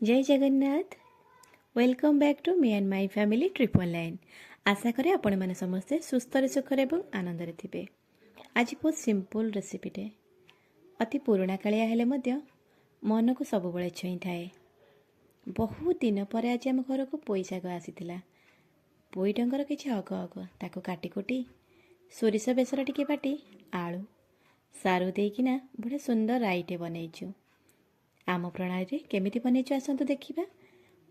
जय Jagannath. Welcome back to me and my family triple line. आशा करे आपण मैंने समस्ते सुस्थ सुखरे और आनंद थे। आज बहुत सिंपल रेसिपीटे अति पुराणा कालिया हेले मध्य मन को सब बड़े छुई थाए। बहुत दिन पर आज आम घर को पोई शाग आसीथिला। पोई डंगर किछि अग अग ताको काटी कुटी सोरिष बेसर टिके बाटी आलू सारू देकिना बड़े सुंदर राईटे बनईचु। आम प्रणाली केमिति बनईचु आसतु देखिबा।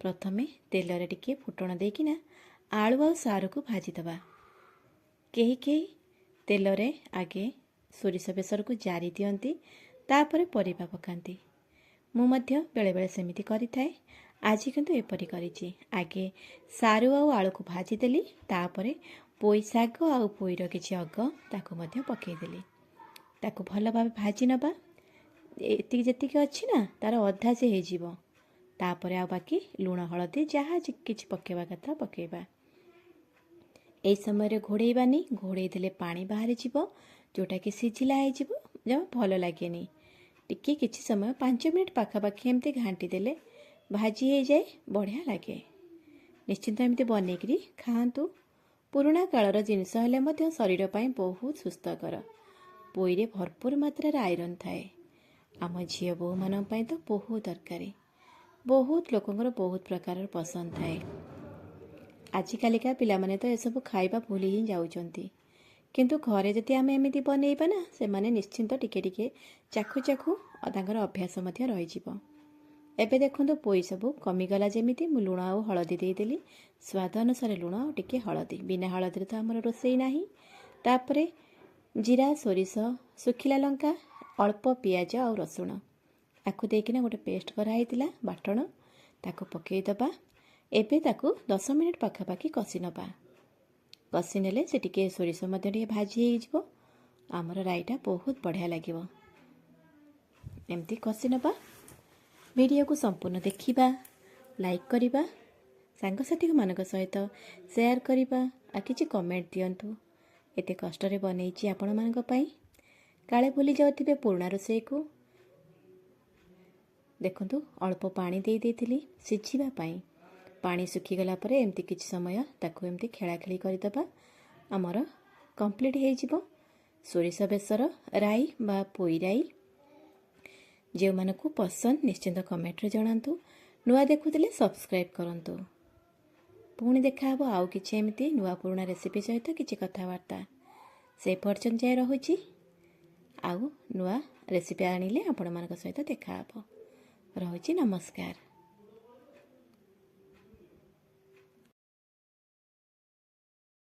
प्रथमे तेलरे टिके फुटण देकिना आलू आ सारू को भाजीदबा। केही केही तेलरे आगे सोरिष बेसर को जारी दियंती तापरे परिबा पकांती। मु मध्य बेले बेले सेमिति करिथाए। आज किंतु एपरि करिछि। आगे सारू आ आलू को भाजी देली तापरे पोई शाग आ पोईर किछि अग ताको मध्य पकेई देली। ताको भल भाबे भाजी नबा। एतिक जेतिक अच्छी ना तार अधा से हो तापर आ बाकी लुण हलदी जहाँ किछि पकेवा कथा पकेबा। एई समय रे घोड़ेबानी घोड़े देले पानी बाहरी जीवो जोटा कि सिझिला हे जीवो जमा भल लागेनी। टिके किछि समय 5 मिनिट पाखापाखि एमती घांटी देले भाजी हो जाए बढ़िया लगे। निश्चिंत एमती बनईकरी खातु। पुराणा कालर जिनिस हेले मध्य शरीर पाई बहुत सुस्थकर। पोईरे भरपूर मात्रा आयरन थाए। आम झील बोहू मान तो बहुत दरकारी। बहुत लोकंर बहुत प्रकार पसंद थाए। आजिकालिका पिलामाने तो यसबु खाइबा भूली ही जाउचंती। किंतु घरे जदि आम एमती बनईबा ना से माने निश्चिंत टिके टिके चाखु चाखु तांकर अभ्यास मध्य रही जिवो। एबे देखंतु पोई सबु कमिगला जेमिति मु लुण आ हलदी देदेली। स्वाद अनुसार लुण आ टिके हलदी। बिना हलदी तो आमर रोसई नाही। तापरे जीरा सोरिष सुखिला लंका अल्प पियाज आ रसुण आखु देकिना गोटे पेस्ट कराइतिला बाटण ताको पकई दबा। एबे ताको 10 मिनिट पाखापाखि कषि नबा। कषि नेले से टिके सोरिष मध्य टिके भाजी हो जिवो। आमर राईटा बहुत बढ़िया लागिवो। एमती कषि नबा। वीडियो को संपूर्ण देखिबा, लाइक करिबा, सांगसाथी मानक सहित शेयर करिबा आ किछि कमेंट दियंतु। एते कष्ट रे बनईछि आपण मानक पई। काले भूली जाउथिबे पुराणा रोषेई को। देखंतु अल्प पानी दे देथिली सिझिबा पाई। पानी सुखी गला परे एमती किछि समय ताको एमती खेला खेली करिदबा। हमर कंप्लीट हे जिवो। सोरिष बेसर राई बा पोई राई जे मानको पसंद निश्चिंत कमेंट रे जणांतु। नुआ देखुथिले सब्सक्राइब करंतु। पुणी देखा हबो आउ किछि एमती नुआ पुराणा रेसिपी सहित किछि कथावार्ता। से पर्यंत जाय रहुछि। आउ नुआ रेसिपी आनिले आपण मानक सहित देखा हबो। रहुछि नमस्कार।